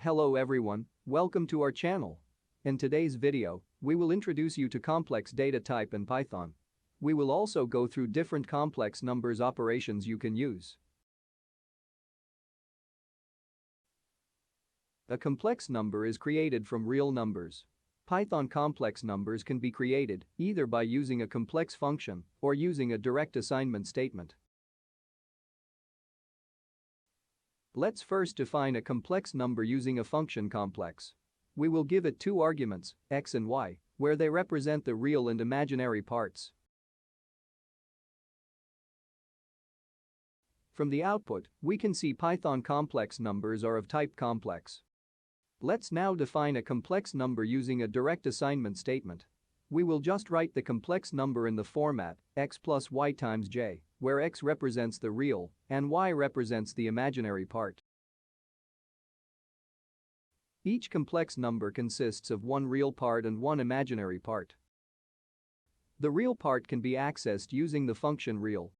Hello everyone, welcome to our channel. In today's video, we will introduce you to complex data type in Python. We will also go through different complex numbers operations you can use. A complex number is created from real numbers. Python complex numbers can be created either by using a complex function or using a direct assignment statement. Let's first define a complex number using a function complex. We will give it two arguments, x and y, where they represent the real and imaginary parts. From the output, we can see Python complex numbers are of type complex. Let's now define a complex number using a direct assignment statement. We will just write the complex number in the format x plus y times j, where x represents the real and y represents the imaginary part. Each complex number consists of one real part and one imaginary part. The real part can be accessed using the function real.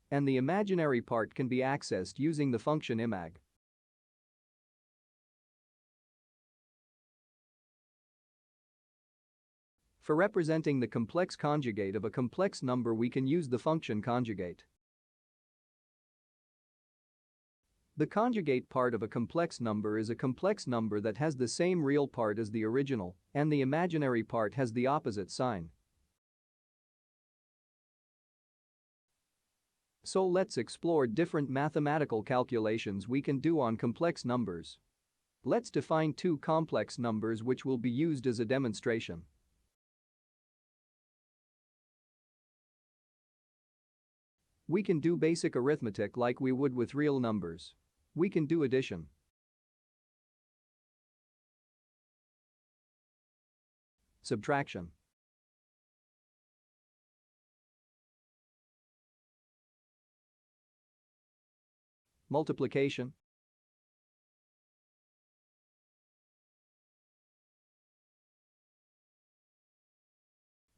And the imaginary part can be accessed using the function imag. For representing the complex conjugate of a complex number, we can use the function conjugate. The conjugate part of a complex number is a complex number that has the same real part as the original, and the imaginary part has the opposite sign. So let's explore different mathematical calculations we can do on complex numbers. Let's define two complex numbers which will be used as a demonstration. We can do basic arithmetic like we would with real numbers. We can do addition, subtraction, multiplication,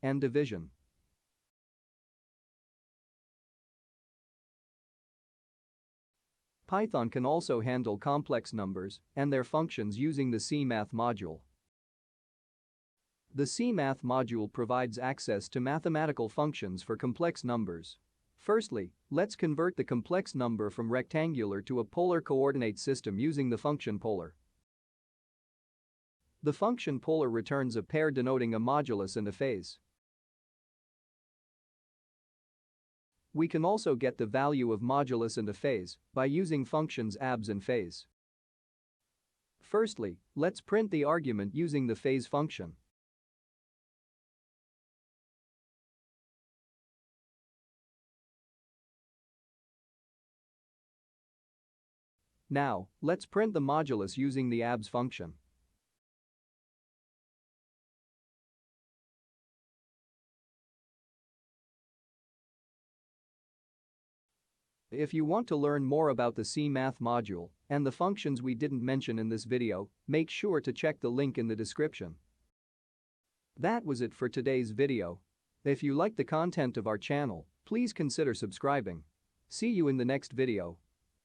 and division. Python can also handle complex numbers and their functions using the CMath module. The CMath module provides access to mathematical functions for complex numbers. Firstly, let's convert the complex number from rectangular to a polar coordinate system using the function polar. The function polar returns a pair denoting a modulus and a phase. We can also get the value of modulus and a phase by using functions abs and phase. Firstly, let's print the argument using the phase function. Now, let's print the modulus using the abs function. If you want to learn more about the CMath module and the functions we didn't mention in this video, make sure to check the link in the description. That was it for today's video. If you like the content of our channel, please consider subscribing. See you in the next video.